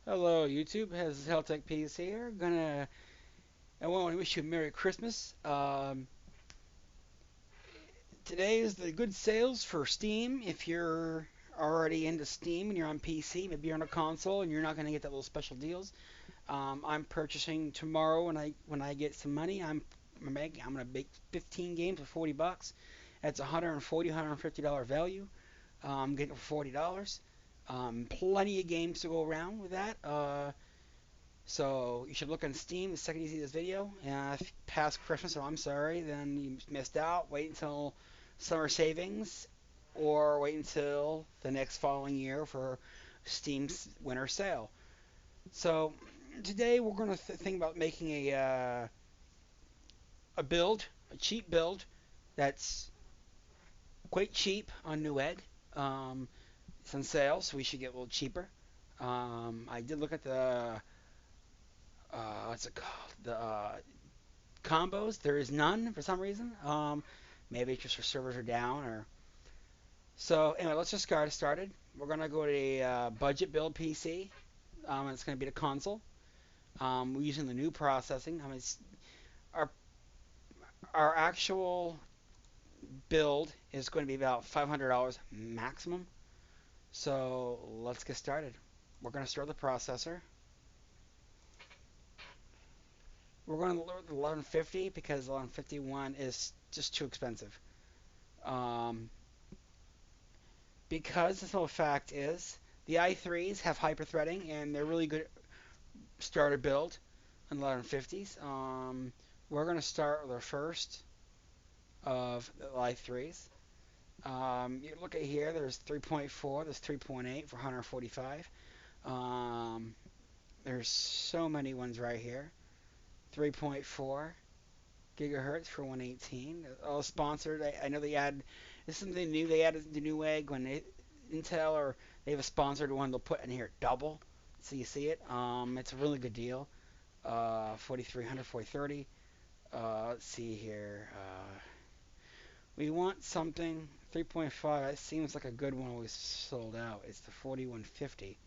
Hello, YouTube. This is Helltech PC here. I want to wish you a Merry Christmas. Today is the good sales for Steam. If you're already into Steam and you're on PC, maybe you're on a console and you're not going to get that little special deals. I'm purchasing tomorrow when I get some money. I'm going to make 15 games for $40. That's 140, $150 value. I'm getting it for $40. Plenty of games to go around with that. So you should look on Steam the second you see this video. If you past Christmas, I'm sorry, then you missed out. Wait until summer savings, or wait until the next following year for Steam's winter sale. So today we're going to think about making a build, a cheap build that's quite cheap on Newegg. It's on sale, so we should get a little cheaper. I did look at the what's it called? The combos. There is none for some reason. Maybe it's just our servers are down or so. Anyway, let's just get started. We're gonna go to a budget build PC. It's gonna be the console. We're using the new processing. Our our actual build is going to be about $500 maximum. So let's get started. We're gonna start the processor. We're going to lower the 1150 because 1151 is just too expensive. Um, because the simple fact is the i3s have hyperthreading and they're really good starter build on 1150s. We're going to start with our first of the i3s. You look at here, there's 3.4, there's 3.8 for 145. There's so many ones right here. 3.4 gigahertz for 118. All sponsored. I know they add. This is something new. They added the Newegg when Intel or they have a sponsored one. They'll put in here double, so you see it. It's a really good deal. 4300, 4030. Let's see here. We want something 3.5. That seems like a good one. Always sold out. It's the 4150.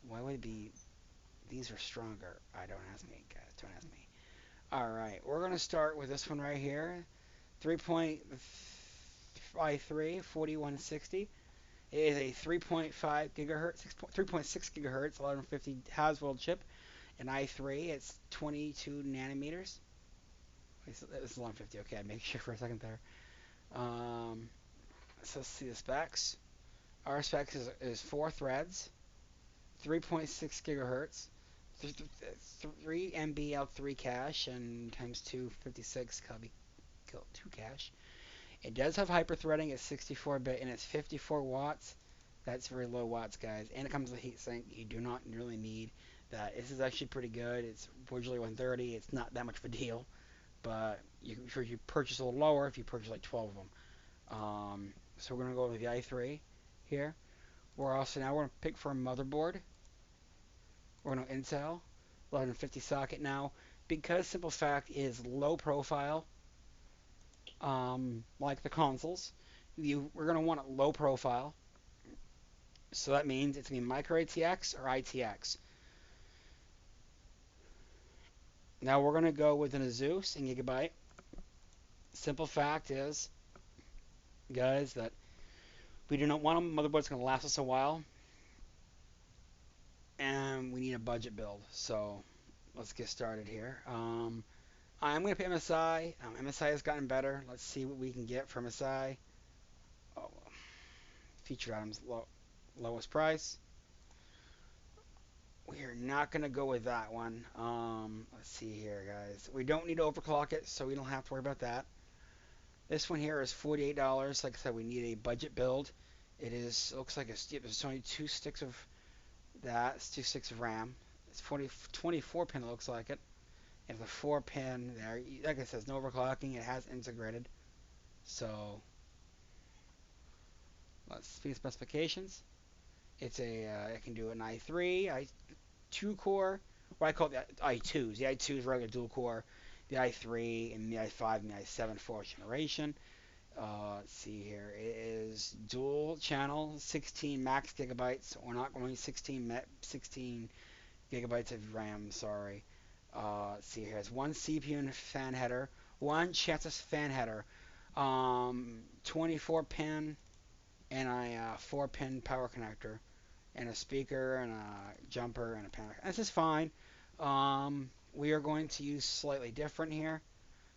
Why would it be? These are stronger. I don't ask me, guys. Don't ask me. All right, we're going to start with this one right here. 3.53, 4160. It is a 3.5 gigahertz, 3.6 gigahertz, 1150 Haswell chip. An i3, it's 22 nanometers. This is 1150. Okay, I make sure for a second there. So let's see the specs. Our specs is 4 threads, 3.6 gigahertz, 3 MB L3 cache, and times 256 2 cache. It does have hyperthreading at 64-bit and it's 54 watts. That's very low watts, guys. And it comes with a heatsink. You do not really need that. This is actually pretty good. It's originally 130. It's not that much of a deal, but if you purchase a little lower, if you purchase like 12 of them. So we're gonna go with the i3 here. We're also now we're gonna pick for a motherboard. We're gonna Intel 1150 socket now because simple fact is low profile. Like the consoles, we're going to want it low profile. So that means it's going to be micro ATX or ITX. Now we're going to go with an Asus in Gigabyte. Simple fact is, guys, that we do not want a motherboard that's going to last us a while. And we need a budget build. So let's get started here. I'm going to pay MSI. MSI has gotten better. Let's see what we can get from MSI. Oh, featured items lowest price. We are not going to go with that one. Let's see here, guys. We don't need to overclock it, so we don't have to worry about that. This one here is $48. Like I said, we need a budget build. Looks like there's only 2 sticks of that. It's 2 sticks of RAM. It's 24 pin, it looks like it. And the 4 pin there, like I said, no overclocking. It has integrated. So let's see the specifications. I can do an i3, i2 core. What I call the i2s. The i2 is regular dual core. The i3 and the i5 and the i7 fourth generation. Let's see here. It is dual channel, 16 max gigabytes. We're not going 16 gigabytes of RAM. Sorry. Let's see here. It's one CPU and fan header, one chassis fan header, 24 pin and a 4-pin power connector, and a speaker and a jumper and a panel. This is fine. We are going to use slightly different here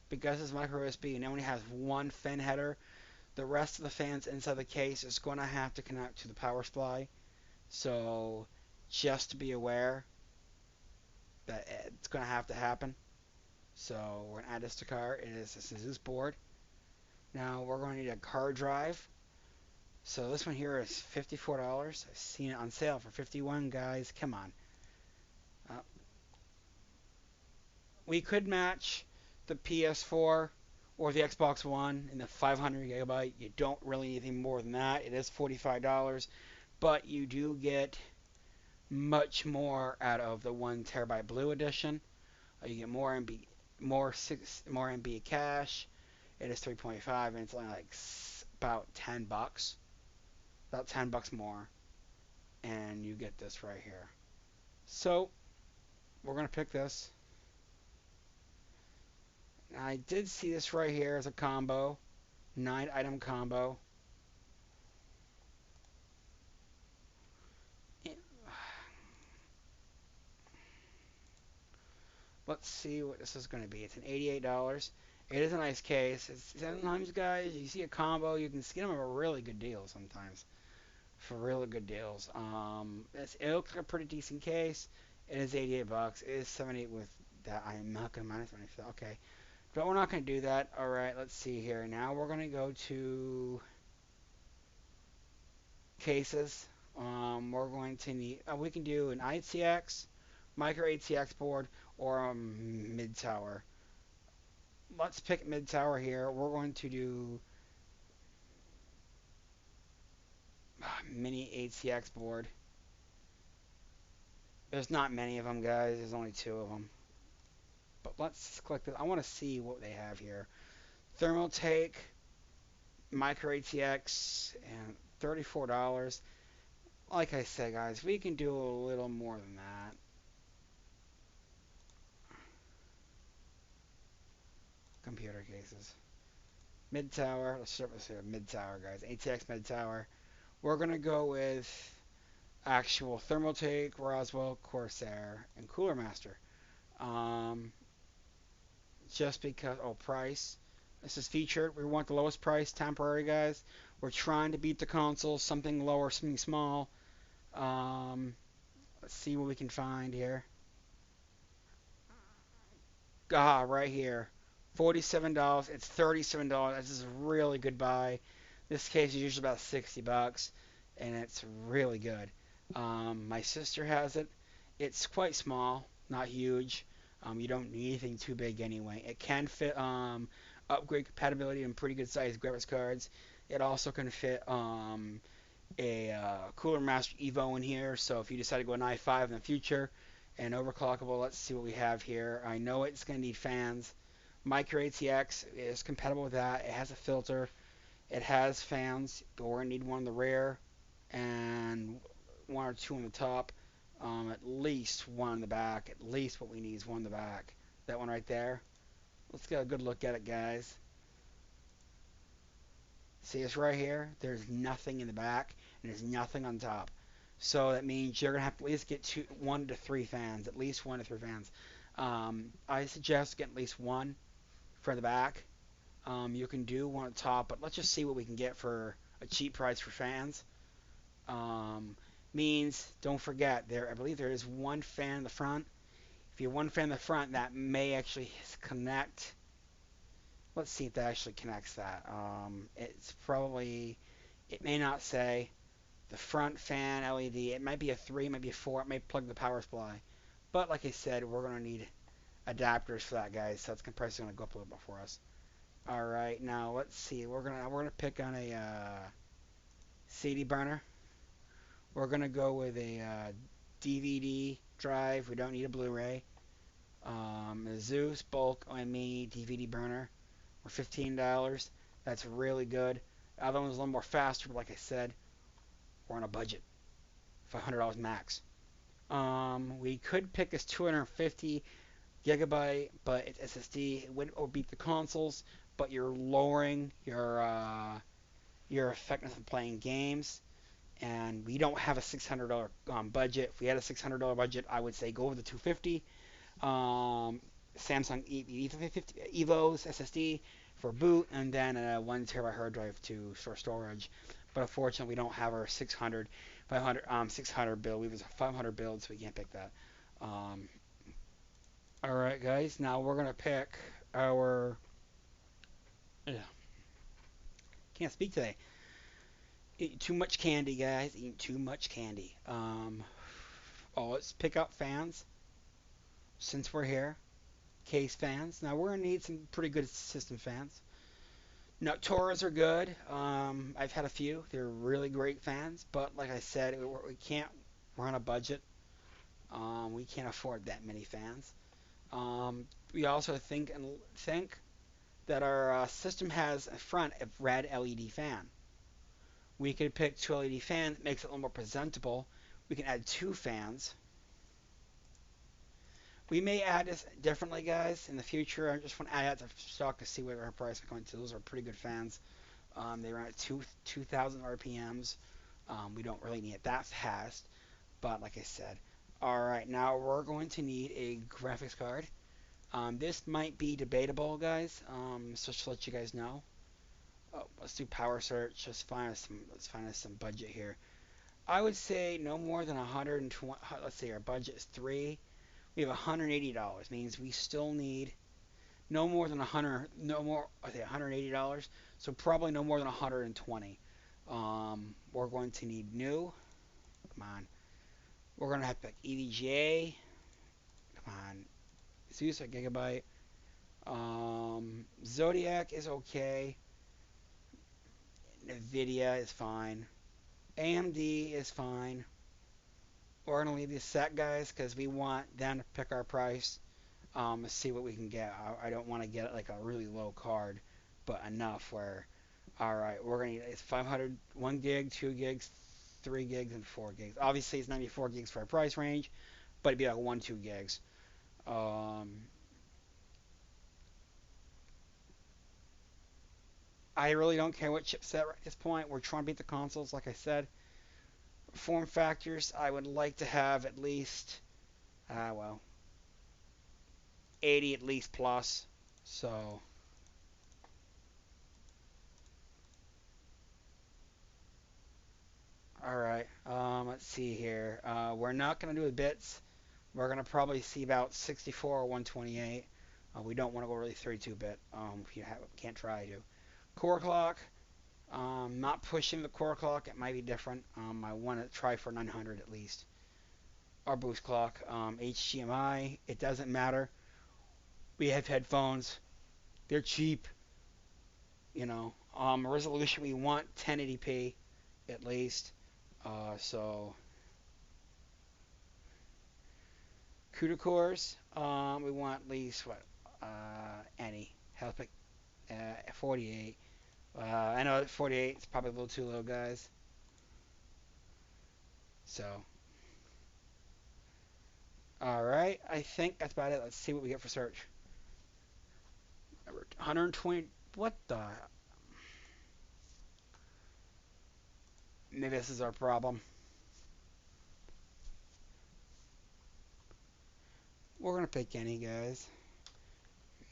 because it's micro USB and it only has one fan header. The rest of the fans inside the case is going to have to connect to the power supply. So just to be aware that it's going to have to happen. So we're going to add this to cart. This is this board. Now we're going to need a card drive. So this one here is $54. I've seen it on sale for 51, guys. Come on. Uh, we could match the PS4 or the Xbox One in the 500 gigabyte. You don't really need anything more than that. It is $45, but you do get much more out of the 1 terabyte Blue Edition. You get more MB, more MB cache. It is 3.5, and it's only like about $10, about $10 more, and you get this right here. So we're gonna pick this. I did see this right here as a combo, 9-item combo. Let's see what this is going to be. It's an $88. It is a nice case. Sometimes, guys, you see a combo, you can get them at a really good deal sometimes. For really good deals. It looks like a pretty decent case. It is $88. It is 78 with that. I am not going to minus anything. Okay. But we're not going to do that. Alright, let's see here. Now we're going to go to cases. We're going to need, we can do an ITX, micro ATX board, or a mid tower. Let's pick mid tower here. We're going to do mini ATX board. There's not many of them, guys. There's only 2 of them. But let's click this. I want to see what they have here. Thermaltake, micro ATX, and $34. Like I said, guys, we can do a little more than that. Computer cases. Mid tower. Let's start with mid tower, guys. ATX mid tower. We're gonna go with actual Thermaltake, Roswell, Corsair, and Cooler Master. Um, just because, price. This is featured. We want the lowest price, temporary, guys. We're trying to beat the console, something lower, something small. Um, let's see what we can find here. Right here. $47. It's $37. This is a really good buy. This case is usually about $60, and it's really good. My sister has it. It's quite small, not huge. You don't need anything too big anyway. It can fit upgrade compatibility and pretty good sized graphics cards. It also can fit a Cooler Master Evo in here. So if you decide to go an i5 in the future and overclockable, let's see what we have here. I know it's going to need fans. Micro ATX is compatible with that. It has a filter. It has fans, but we're going to need one in the rear and 1 or 2 on the top. At least one in the back. At least what we need is one in the back. That one right there. Let's get a good look at it, guys. See this right here? There's nothing in the back and there's nothing on top. So that means you're gonna have to at least get 1 to 3 fans, at least 1 to 3 fans. I suggest getting at least 1 for the back. You can do 1 on top, but let's just see what we can get for a cheap price for fans. Means don't forget there. I believe there is 1 fan in the front. If you have 1 fan in the front, that may actually connect. Let's see if that actually connects that. It's probably, it may not say the front fan LED. It might be a 3, it might be a 4. It may plug the power supply. But like I said, we're going to need adapters for that, guys. So that's price is going to go up a little bit for us. All right, now let's see. We're gonna pick on a CD burner. We're gonna go with a DVD drive. We don't need a Blu-ray. A Zeus bulk OME DVD burner for $15. That's really good. The other one's a little more faster, but like I said, we're on a budget, $500 max. We could pick this 250 gigabyte, but it's SSD. It would beat the consoles, but you're lowering your effectiveness of playing games. And we don't have a $600 budget. If we had a $600 budget, I would say go with the 250. Samsung Evo's SSD for boot, and then a 1 terabyte hard drive to store storage. But unfortunately, we don't have our 600, 600 build. We have a 500 build, so we can't pick that. Um, all right, guys. Now we're gonna pick our. Yeah, can't speak today. Eating too much candy, guys. Eating too much candy. Let's pick up fans since we're here. Case fans. Now we're gonna need some pretty good system fans. Now Toras are good. I've had a few. They're really great fans, but like I said, we can't. We're on a budget. We can't afford that many fans. We also think that our system has a front a red LED fan. We could pick two LED fans. It makes it a little more presentable. We can add two fans. We may add this differently, guys, in the future. I just want to add that to stock to see what our price is going to. Those are pretty good fans. They run at 2,000 RPMs. We don't really need it that fast, but like I said. All right, now we're going to need a graphics card. This might be debatable, guys. So just to let you guys know. Oh, let's do power search. Let's find us some budget here. I would say no more than 120. Let's say our budget is three. We have $180. Means we still need no more than 100. No more. I say $180. So probably no more than 120. We're going to need new. Come on. We're gonna have to pick EVGA. Come on. Zeus a gigabyte. Zodiac is okay. Nvidia is fine. AMD is fine. We're gonna leave these set, guys, because we want them to pick our price. To see what we can get. I don't want to get like a really low card, but enough where, all right, we're gonna need it's 500, 1 gig, 2 gigs, 3 gigs, and 4 gigs. Obviously, it's 94 gigs for our price range, but it'd be like 1, 2 gigs. I really don't care what chipset at this point. We're trying to beat the consoles, like I said. Form factors, I would like to have at least, well, 80 at least plus. So, all right. Let's see here. We're not gonna do the bits. We're gonna probably see about 64 or 128. We don't want to go really 32-bit. If you can't try to. Core clock. Not pushing the core clock. It might be different. I want to try for 900 at least. Our boost clock. HDMI. It doesn't matter. We have headphones. They're cheap. You know. Resolution we want 1080p at least. So CUDA cores. We want at least what? Any. Help it. 48. I know 48 is probably a little too low, guys. So, all right. I think that's about it. Let's see what we get for search. 120. What the? Maybe this is our problem. We're gonna pick any, guys.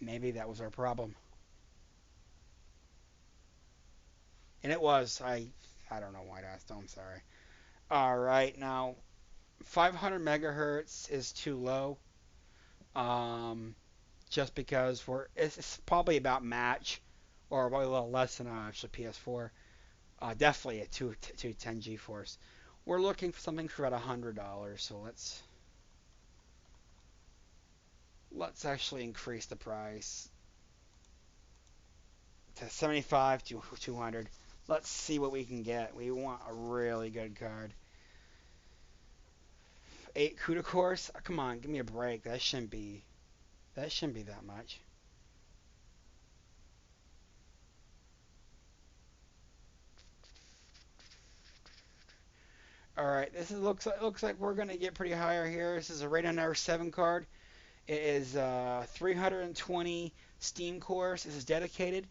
Maybe that was our problem. And it was. I don't know why I asked. I'm sorry. All right. Now, 500 megahertz is too low. Um, just because it's probably about match, or probably a little less than actually PS4. Definitely a 210 GeForce. We're looking for something for about $100. So let's actually increase the price to 75 to 200. Let's see what we can get. We want a really good card. 8 CUDA cores. Come on, give me a break. That shouldn't be that much. All right, this is looks like we're gonna get pretty higher here. This is a Radeon R7 card. It is 320 Steam cores. This is dedicated.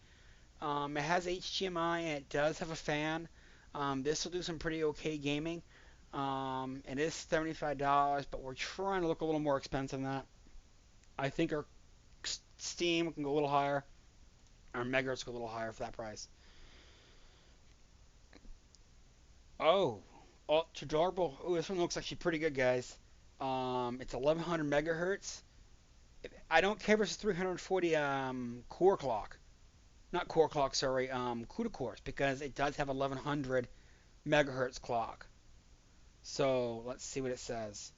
It has HDMI and it does have a fan. This will do some pretty okay gaming. It is $75, but we're trying to look a little more expensive than that. I think our Steam can go a little higher. Our megahertz go a little higher for that price. Oh, ultra durable. Oh, this one looks actually pretty good, guys. It's 1100 megahertz. I don't care if it's 340 core clock. Not core clock, sorry, CUDA cores, because it does have 1100 megahertz clock. So let's see what it says.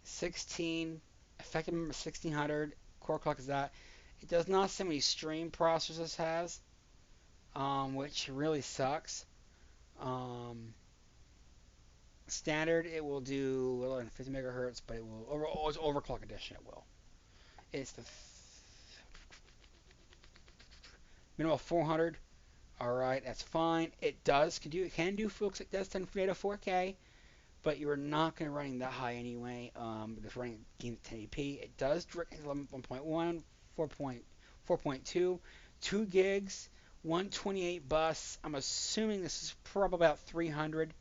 16 effective 1600 core clock is that. It does not say how many stream processors this has, which really sucks. Um, Standard it will do 50 megahertz, but it will it's overclock edition. It will. It's the minimum 400. All right, that's fine. It can do folks. It does 4K, but you're not going to running that high anyway. It's running games at 1080p. It does direct 11.1, 4.2, 2 gigs, 128 bus. I'm assuming this is probably about 300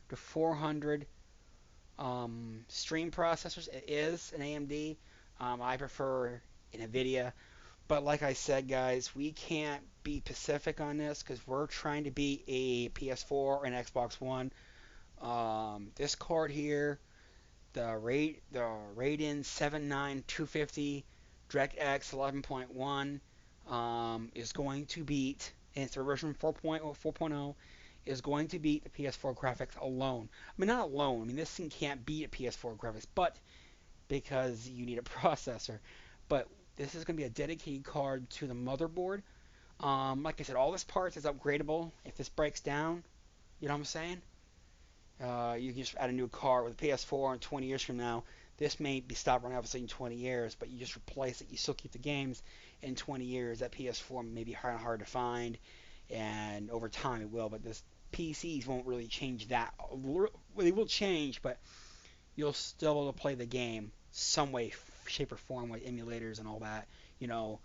to 400 stream processors. It is an AMD. I prefer NVIDIA. But like I said, guys, we can't be Pacific on this because we're trying to be a PS4 and Xbox One. This card here, the Radeon 79250 DirectX 11.1 is going to beat, and it's the version 4.0, is going to beat the PS4 graphics alone. I mean, not alone. I mean, this thing can't beat a PS4 graphics, but because you need a processor. But this is going to be a dedicated card to the motherboard. Like I said, all this parts is upgradable. If this breaks down, you know what I'm saying? You can just add a new card with a PS4, and 20 years from now, this may be stopped running obviously in 20 years, but you just replace it. You still keep the games in 20 years. That PS4 may be hard to find, and over time it will. But this PCs won't really change that. Well, they will change, but you'll still be able to play the game some way, shape, or form with emulators and all that. You know,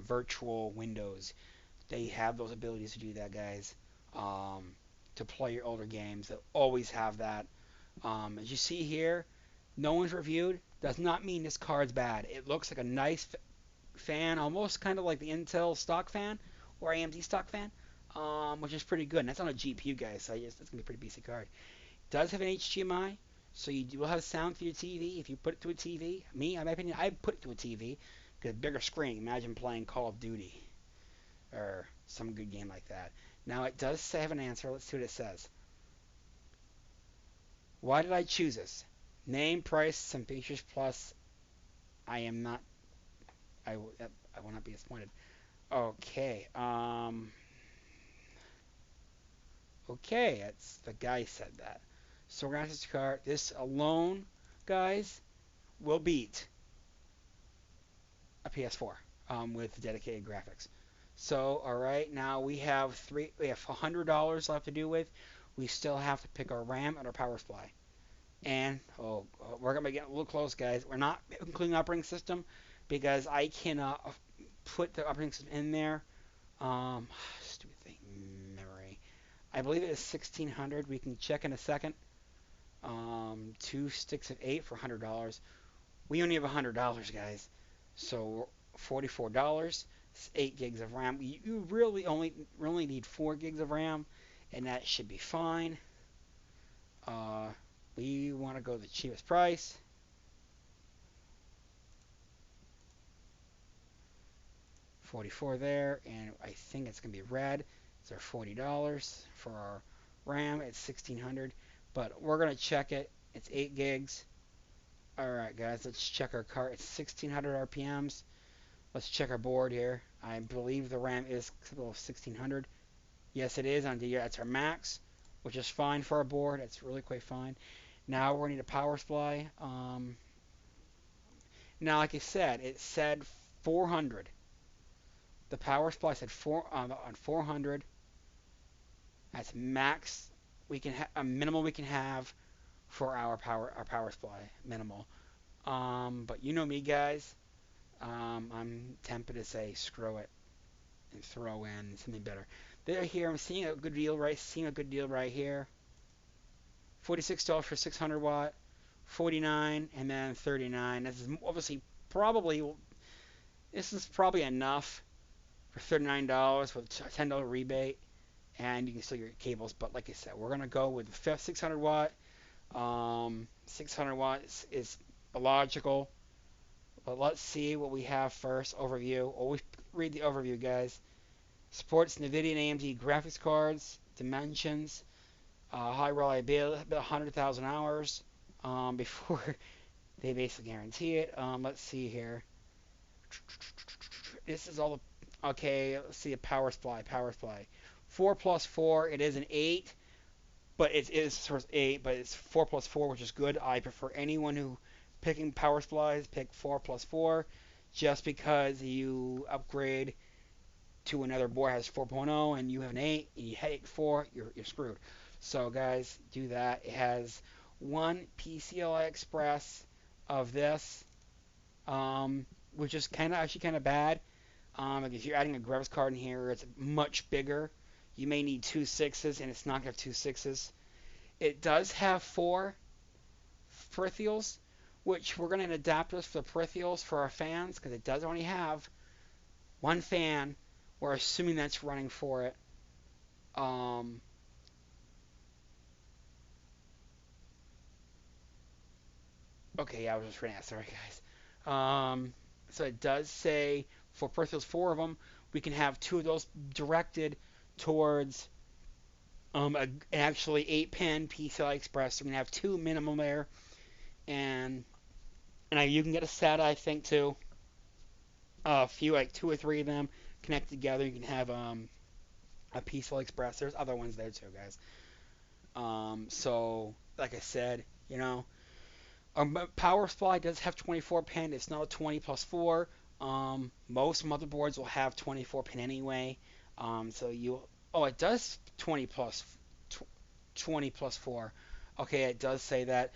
virtual windows. They have those abilities to do that, guys. Um, to play your older games, they always have that. As you see here, no one's reviewed. Does not mean this card's bad. It looks like a nice fan, almost kind of like the Intel stock fan or AMD stock fan, which is pretty good. And that's on a GPU, guys. So it's gonna be a pretty basic card. It does have an HDMI, so you will have sound through your TV if you put it to a TV. Me, in my opinion, I put it to a TV because bigger screen. Imagine playing Call of Duty or some good game like that. Now it does say have an answer. Let's see what it says. Why did I choose this? Name, price, some features plus. I am not. I will not be disappointed. Okay. Okay. That's the guy said that. So we're gonna have to card. This alone, guys, will beat a PS4 with dedicated graphics. So, all right, now we have $100 left to do with. We still have to pick our RAM and our power supply. And we're gonna get a little close, guys. We're not including operating system because I cannot put the operating system in there. Stupid thing, memory. I believe it is 1600. We can check in a second. 2 sticks of 8 for $100. We only have $100, guys. So $44. 8 gigs of RAM. You really need 4 gigs of RAM, and that should be fine. We want to go the cheapest price. $44 there, and I think it's gonna be red. It's our $40 for our RAM. It's 1600, but we're gonna check it. It's 8 gigs. All right, guys, let's check our card. It's 1600 RPMs. Let's check our board here. I believe the RAM is 1600. Yes, it is on the. That's our max, which is fine for our board. It's really quite fine. Now we're gonna need a power supply. Now, like I said, it said 400. The power supply said on 400. That's max we can a minimal we can have for our power supply minimal. But you know me, guys. I'm tempted to say screw it and throw in something better. There here, I'm seeing a good deal right here. $46 for 600 watt, 49, and then 39. This is obviously probably this is probably enough for $39 with a $10 rebate, and you can still get your cables. But like I said, we're gonna go with the fifth 600 watt. 600 watts is logical. But let's see what we have first. Overview. Always read the overview, guys. Supports NVIDIA and AMD graphics cards, dimensions, high reliability, about 100,000 hours before they basically guarantee it. Let's see here. This is all the. Okay, let's see a power supply. Power supply. 4 plus 4, it is an 8, but it is source 8, but it's 4 plus 4, which is good. I prefer anyone who picking power supplies pick 4 plus 4 just because you upgrade to another board has 4.0 and you have an 8 and you hit 4, you're screwed. So guys, do that. It has one PCI Express of this, which is actually kind of bad. Like if you're adding a graphics card in here, it's much bigger. You may need two sixes, and it's not gonna have two sixes. It does have four peripherals, which we're gonna need adapters for the peripherals for our fans because it does only have one fan. We're assuming that's running for it. Um, okay, yeah, I was just reading that. Sorry, guys. So it does say for peripherals, four of them. We can have two of those directed towards an actually 8-pin PCI Express. So we can have two minimum there, and you can get a SATA, I think, too. A few, like two or three of them connected together. You can have a PCI Express. There's other ones there too, guys. So like I said, our power supply does have 24 pin. It's not a 20 plus 4. Most motherboards will have 24 pin anyway. So you, oh, it does 20 plus 4. Okay, it does say that.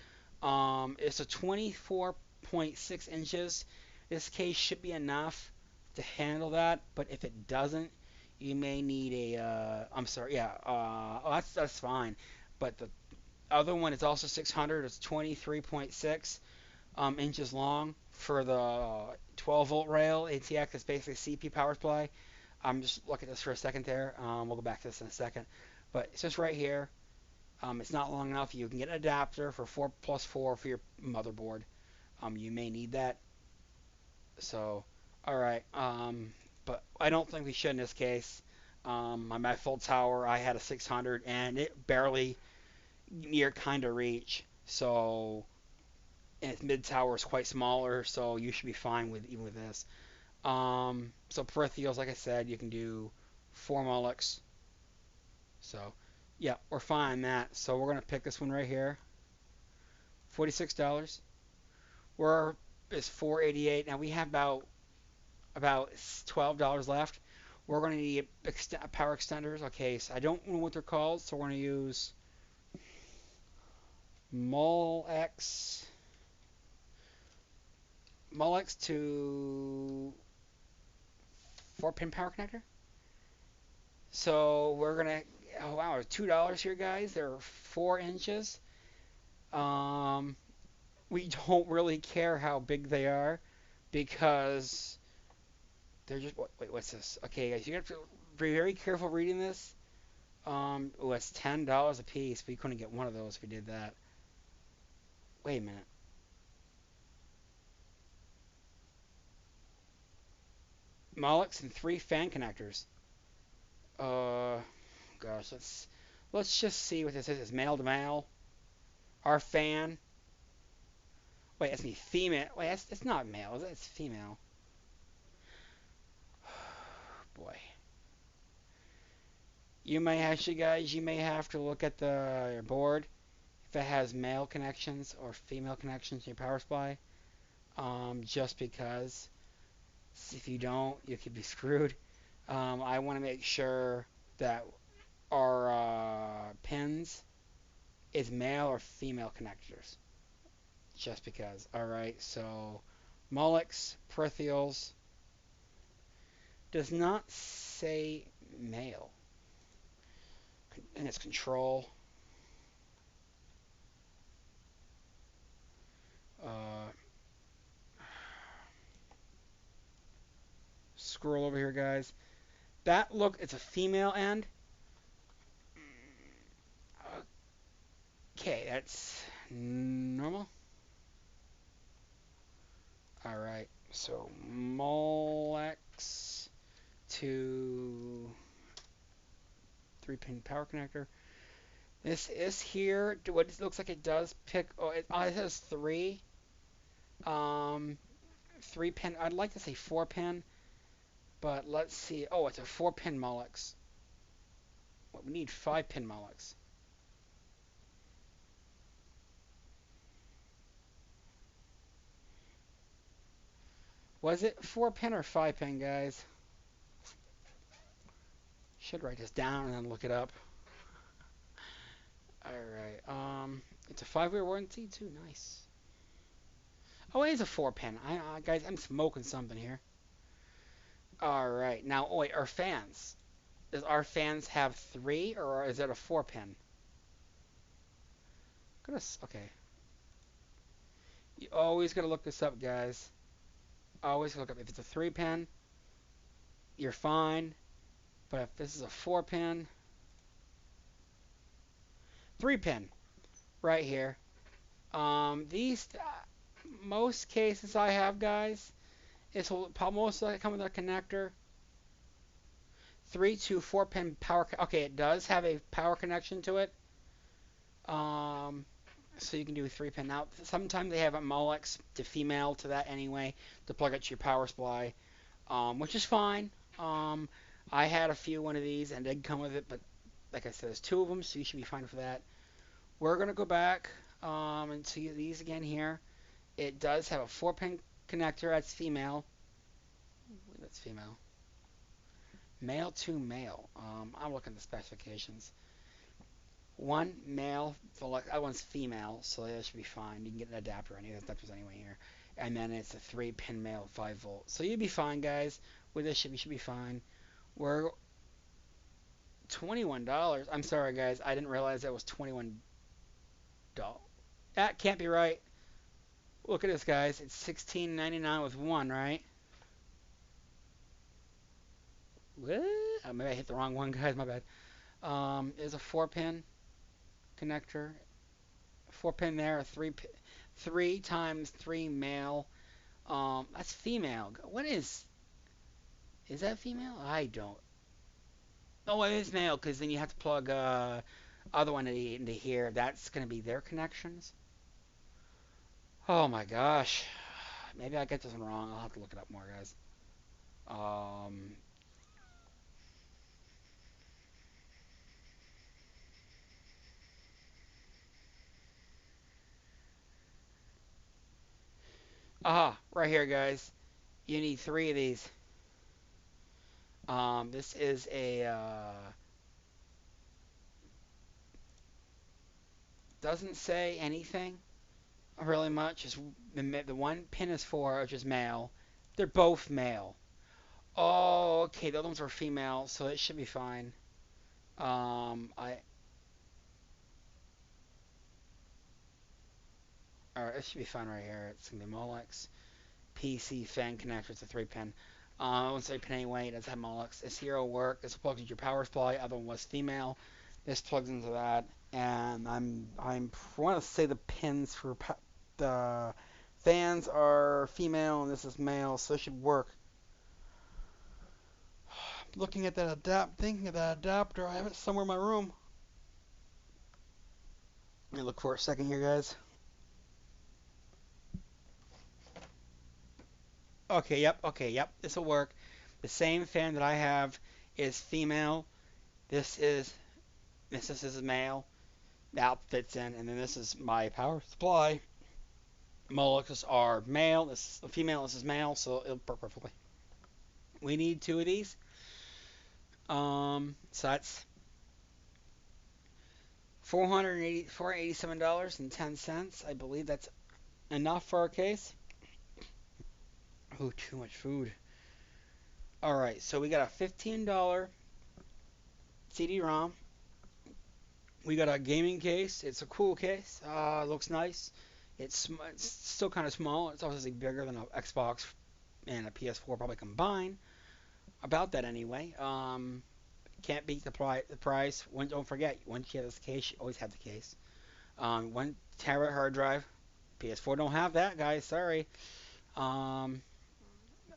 It's a 24.6 inches. This case should be enough to handle that, but if it doesn't, you may need a. I'm sorry, yeah. Oh, that's fine. But the other one is also 600. It's 23.6 inches long for the 12 volt rail. ATX is basically CP power supply. I'm just looking at this for a second there. We'll go back to this in a second. But it's just right here. It's not long enough. You can get an adapter for 4 plus 4 for your motherboard. You may need that. So, all right. But I don't think we should in this case. On my full tower, I had a 600 and it barely near kind of reach. So, and its mid tower is quite smaller, so you should be fine with even with this. So peripherals, like I said, you can do 4 Molex. So, yeah, we're fine on that. So we're gonna pick this one right here. $46. We're is 488. Now we have about $12 left. We're going to need power extenders. Okay, so I don't know what they're called, so we're going to use Molex to 4-pin power connector. So we're gonna, oh wow, $2 here, guys. They're 4 inches. Um, we don't really care how big they are because they're just, wait, what's this? Okay, guys, you have to be very careful reading this. Oh, it's $10 a piece. We couldn't get one of those if we did that. Wait a minute. Molex and 3 fan connectors. Uh, gosh, let's just see what this is. It's male to male. Our fan. Wait, that's me. Female. Wait, it's not male. It's female. Boy. You may actually, guys, you may have to look at the board if it has male connections or female connections to your power supply. Just because if you don't, you could be screwed. I want to make sure that our pins is male or female connectors. Just because. All right. So Molex peripherals does not say male in its control. Uh, Scroll over here, guys. That look, it's a female end. Okay, that's normal. All right. So Molex to 3-pin power connector. This is here. What it looks like it does pick. It says three. Um, 3-pin. I'd like to say 4-pin, but let's see. Oh, it's a 4-pin Molex. Well, we need 5-pin Molex. Was it 4-pin or 5-pin, guys? Should write this down and then look it up. All right. It's a 5-year warranty too. Nice. Oh, it is a 4-pin. Guys, I'm smoking something here. All right. Now, oh wait, our fans. Does our fans have 3 or is it a 4-pin? Goodness. Okay. You always gotta look this up, guys. Always look up. If it's a 3-pin, you're fine. But if this is a 4-pin, 3-pin, right here. These most cases I have, guys, this will most likely come with a connector. 3 to 4-pin power. Okay, it does have a power connection to it. Um, so you can do 3-pin. Now, sometimes they have a Molex to female to that anyway to plug it to your power supply, which is fine. Um, I had a few one of these and they come with it, but like I said, there's 2 of them, so you should be fine for that. We're gonna go back and see these again here. It does have a 4-pin connector. That's female. That's female. Male to male. I'm looking at the specifications. One male, the other one's female, so that should be fine. You can get an adapter any adapters anyway here. And then it's a 3-pin male 5-volt. So you'd be fine, guys. With this, you should be fine. We're $21. I'm sorry, guys. I didn't realize that was $21. That can't be right. Look at this, guys. It's $16.99 with one, right? What? Oh, maybe I hit the wrong one, guys. My bad. Is a 4-pin connector. 4-pin there. 3 times 3 male. That's female. What is? Is that female? I don't. Oh, it is male because then you have to plug other one into here. That's gonna be their connections. Oh my gosh. Maybe I get this one wrong. I'll have to look it up more, guys. Um, Aha, right here, guys. You need 3 of these. This is a doesn't say anything really much. Just the one pin is for which is male. They're both male. Oh, okay. The other ones are female, so it should be fine. I All right, it should be fine right here. It's gonna be Molex PC fan connector. It's a 3-pin. I won't say pin anyway. It does have Molex. This here will work. This plugs into your power supply. Other one was female. This plugs into that, and I want to say the pins for the fans are female and this is male, so it should work. Looking at that thinking of that adapter. I have it somewhere in my room. Let me look for a second here, guys. Okay, yep. This will work. The same fan that I have is female. This is this is male. That fits in, and then this is my power supply. Mollusks are male. This is female. This is male, so it'll work perfectly. We need 2 of these. So that's $487.10. I believe that's enough for our case. Oh, too much food. All right, so we got a $15 CD-ROM. We got a gaming case. It's a cool case. Looks nice. It's still kind of small. It's obviously bigger than an Xbox and a PS4 probably combined. About that anyway. Can't beat the price. Don't forget, once you have this case, you always have the case. 1 terabyte hard drive. PS4 don't have that, guys. Sorry. Um,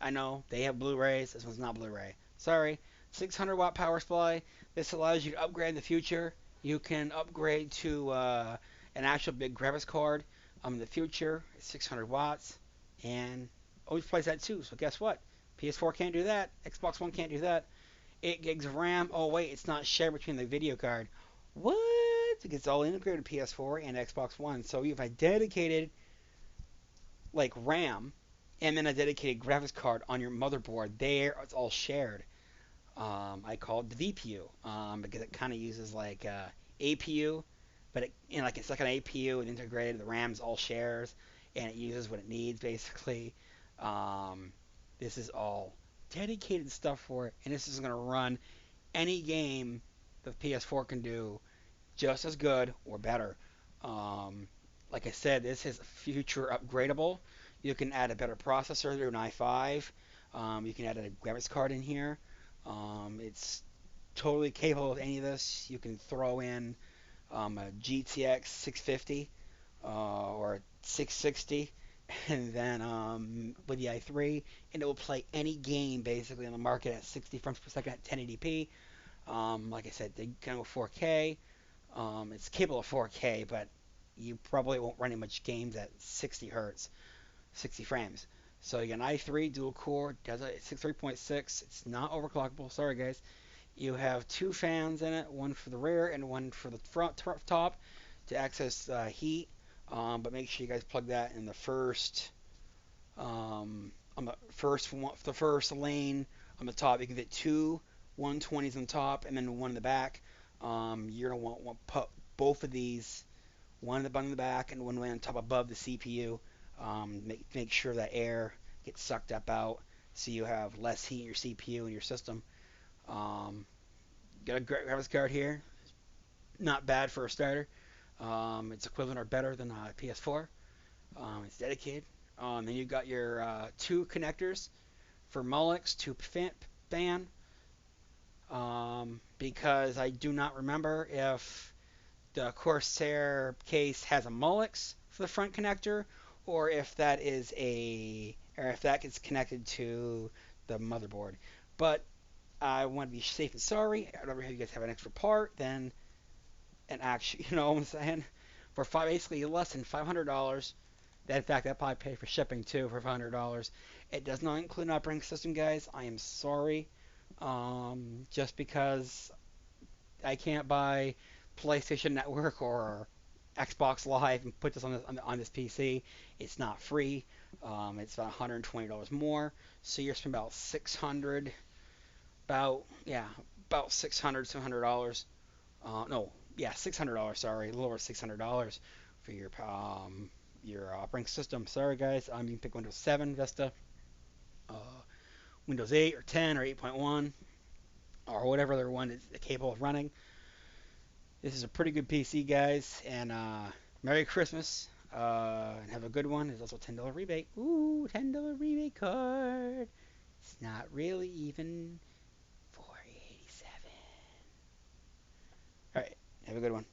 I know they have Blu-rays. This one's not Blu-ray. Sorry. 600-watt power supply. This allows you to upgrade in the future. You can upgrade to an actual big graphics card in the future. It's 600 watts and always plays that too. So guess what? PS4 can't do that. Xbox One can't do that. 8 gigs of RAM. Oh wait, it's not shared between the video card. What? It's all integrated with PS4 and Xbox One. So you have a dedicated like RAM and then a dedicated graphics card on your motherboard. There, it's all shared. I call it the VPU because it kind of uses like APU, but like it's like an APU and integrated. The RAM's all shares, and it uses what it needs basically. Um, this is all dedicated stuff for it, and this is gonna run any game the PS4 can do just as good or better. Um, like I said, this is future upgradable. You can add a better processor through an i5. You can add a graphics card in here. It's totally capable of any of this. You can throw in a GTX 650 or 660, and then with the i3, and it will play any game basically on the market at 60 frames per second at 1080p. Like I said, they can go 4K. It's capable of 4K, but you probably won't run any much games at 60 hertz, 60 frames. So you got an i3 dual core, does it 3.6. It's not overclockable. Sorry guys. You have two fans in it, one for the rear and one for the front top to access heat. But make sure you guys plug that in the first on the first lane on the top. You can fit two 120s on the top and then one in the back. You're gonna want put both of these, one in the bottom of the back and one on top above the CPU. Make sure that air gets sucked up out so you have less heat in your CPU and your system. Um, got a graphics card here. Not bad for a starter. It's equivalent or better than a PS4. It's dedicated. Then you got your two connectors for Mullix to fan. Because I do not remember if the Corsair case has a Mullix for the front connector, or if that gets connected to the motherboard. But I want to be safe and sorry. I'd rather have you guys have an extra part than an actual, you know what I'm saying? For basically less than $500. That in fact, that probably pay for shipping too for $500. It does not include an operating system, guys. I am sorry. Just because I can't buy PlayStation Network or Xbox Live and put this on this PC. It's not free. It's about $120 more. So you're spending about 600, about 600, $700. No, yeah, $600. Sorry, a little over $600 for your operating system. Sorry guys, you can pick Windows 7 Vista, uh, Windows 8 or 10 or 8.1 or whatever other one is capable of running. This is a pretty good PC, guys, and Merry Christmas, and have a good one. There's also a $10 rebate. Ooh, $10 rebate card. It's not really even 487. All right, have a good one.